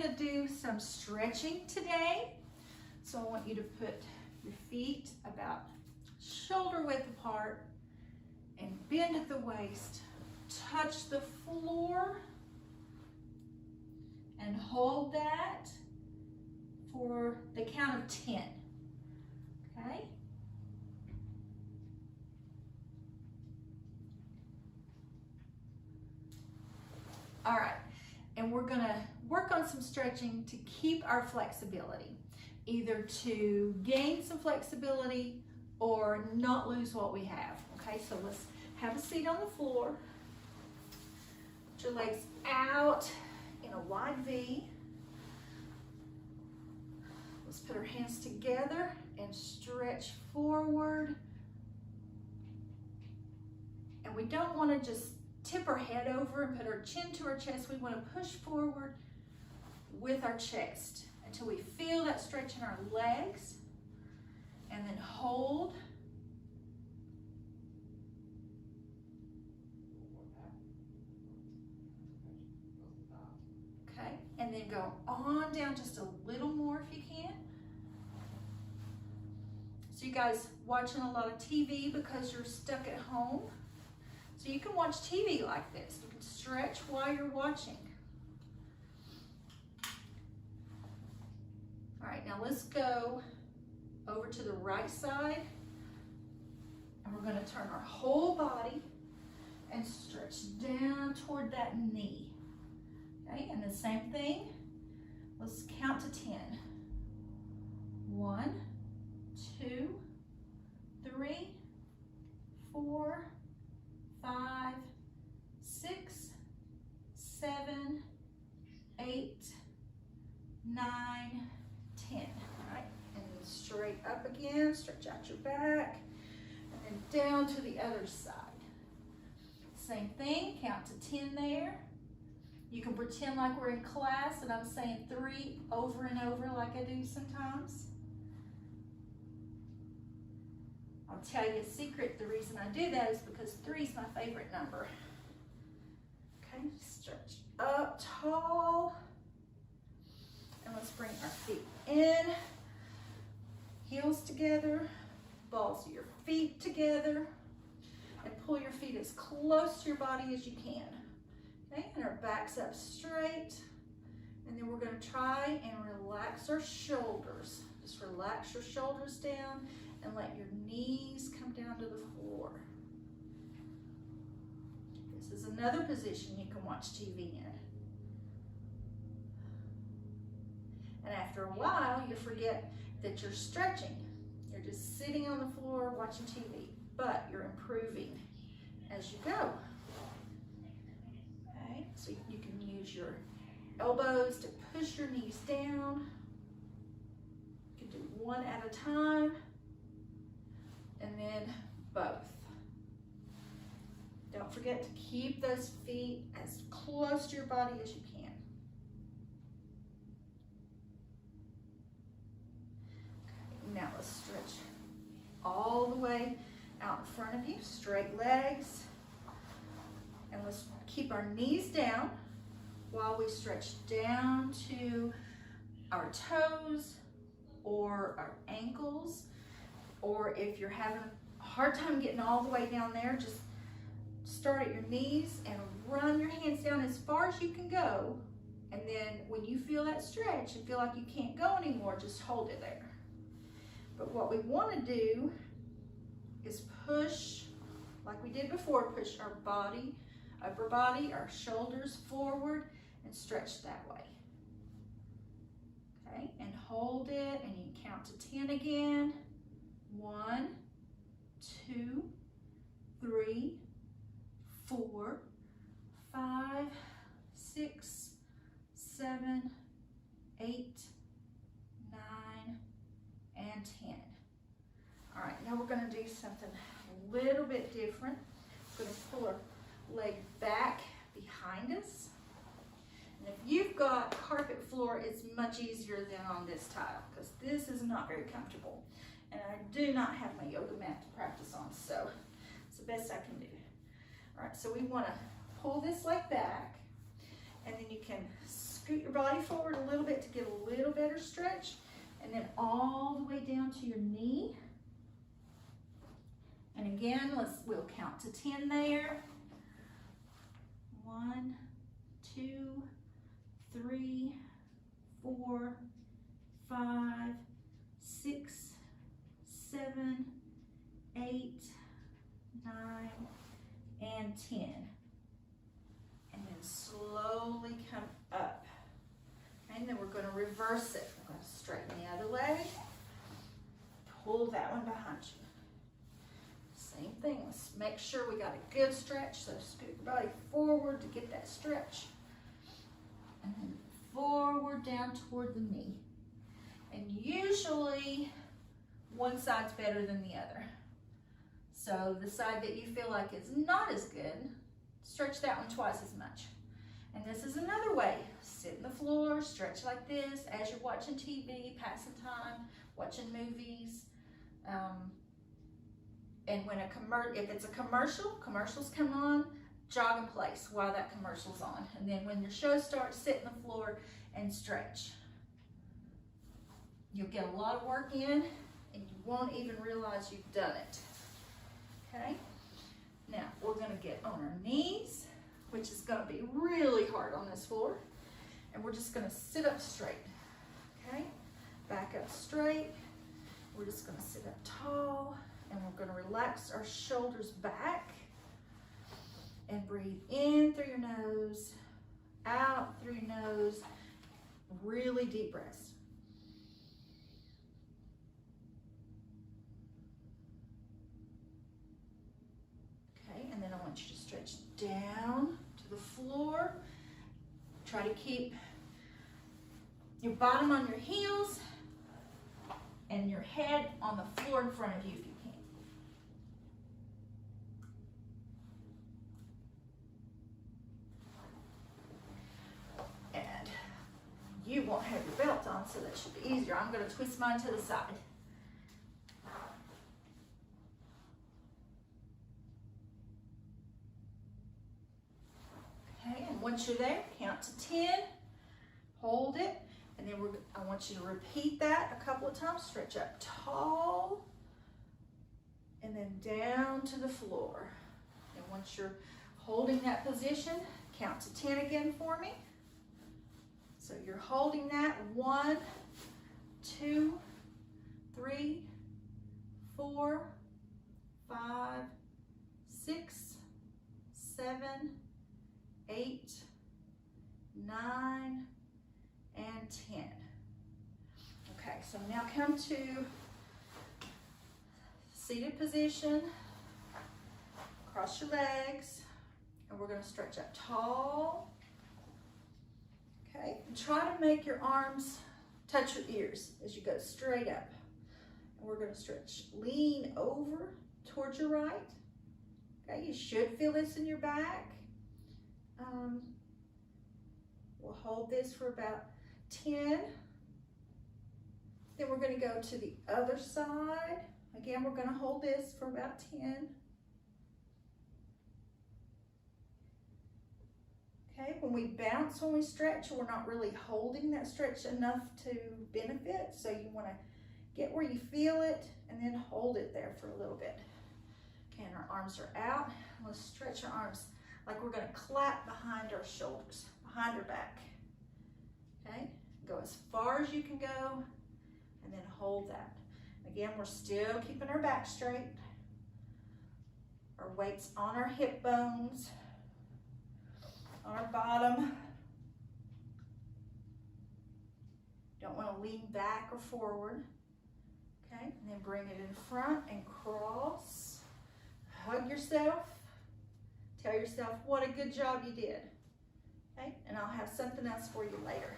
gonna do some stretching today. So I want you to put your feet about shoulder width apart and bend at the waist. Touch the floor and hold that for the count of 10, okay? All right, and we're gonna work on some stretching to keep our flexibility, either to gain some flexibility or not lose what we have, okay? So let's have a seat on the floor. Put your legs out in a wide V. Let's put our hands together and stretch forward. And we don't want to just tip our head over and put our chin to our chest. We want to push forward with our chest until we feel that stretch in our legs, and then hold. Okay, and then go on down just a little more if you can. So you guys watching a lot of TV because you're stuck at home. So you can watch TV like this. You can stretch while you're watching. All right, now let's go over to the right side. And we're going to turn our whole body and stretch down toward that knee. Okay, and the same thing. Let's count to 10. 1, 2, 3, 4, 5, 6, 7, 8, 9, 10. All right, and then straight up again, stretch out your back, and then down to the other side. Same thing, count to 10 there. You can pretend like we're in class and I'm saying 3 over and over like I do sometimes. I'll tell you a secret, the reason I do that is because 3 is my favorite number. Okay, stretch up tall. And let's bring our feet in, heels together, balls of your feet together, and pull your feet as close to your body as you can. Okay, and our backs up straight. And then we're going to try and relax our shoulders. Just relax your shoulders down and let your knees come down to the floor. This is another position you can watch TV in. And after a while, you forget that you're stretching. You're just sitting on the floor watching TV, but you're improving as you go. Okay, so you can use your elbows to push your knees down. You can do one at a time, and then both. Don't forget to keep those feet as close to your body as you can. Okay, now let's stretch all the way out in front of you, straight legs. And let's keep our knees down while we stretch down to our toes or our ankles. Or if you're having a hard time getting all the way down there, just start at your knees and run your hands down as far as you can go. And then when you feel that stretch and feel like you can't go anymore, just hold it there. But what we want to do is push, like we did before, push our body, upper body, our shoulders forward and stretch that way. Okay, and hold it, and you count to 10 again. 1, 2, 3, 4, 5, 6, 7, 8, 9, and 10. All right, now we're going to do something a little bit different. We're going to pull our leg back behind us. And if you've got carpet floor, it's much easier than on this tile because this is not very comfortable. And I do not have my yoga mat to practice on, so it's the best I can do. All right, so we want to pull this leg back, and then you can scoot your body forward a little bit to get a little better stretch. And then all the way down to your knee. And again, we'll count to 10 there. 1, 2, 3, 4, 5, 6, 7, 8, 9, and 10. And then slowly come up. And then we're going to reverse it. We're going to straighten the other leg. Pull that one behind you. Same thing. Let's make sure we got a good stretch. So scoot your body forward to get that stretch. And then forward down toward the knee. And usually one side's better than the other. So the side that you feel like is not as good, stretch that one twice as much. And this is another way. Sit on the floor, stretch like this as you're watching TV, passing time, watching movies. And when if it's a commercial, commercials come on, jog in place while that commercial's on. And then when your show starts, sit on the floor and stretch. You'll get a lot of work in and you won't even realize you've done it. Okay? Now we're gonna get on our knees, which is gonna be really hard on this floor. And we're just gonna sit up straight. Okay? Back up straight. We're just gonna sit up tall. And we're going to relax our shoulders back and breathe in through your nose, out through your nose, really deep breaths. Okay, and then I want you to stretch down to the floor. Try to keep your bottom on your heels and your head on the floor in front of you if you can. You won't have your belt on, so that should be easier. I'm going to twist mine to the side. Okay, and once you're there, count to 10, hold it, and then I want you to repeat that a couple of times. Stretch up tall, and then down to the floor. And once you're holding that position, count to 10 again for me. So you're holding that 1, 2, 3, 4, 5, 6, 7, 8, 9, and 10. Okay, so now come to seated position. Cross your legs, and we're going to stretch up tall. Okay, and try to make your arms touch your ears as you go straight up. And we're going to stretch, lean over towards your right. Okay, you should feel this in your back. We'll hold this for about 10. Then we're going to go to the other side. Again, we're going to hold this for about 10. Okay, when we bounce, when we stretch, we're not really holding that stretch enough to benefit. So you want to get where you feel it and then hold it there for a little bit. Okay, and our arms are out. Let's stretch our arms like we're going to clap behind our shoulders, behind our back. Okay, go as far as you can go and then hold that. Again, we're still keeping our back straight. Our weight's on our hip bones, on our bottom. Don't want to lean back or forward. Okay, and then bring it in front and cross. Hug yourself. Tell yourself what a good job you did. Okay, and I'll have something else for you later.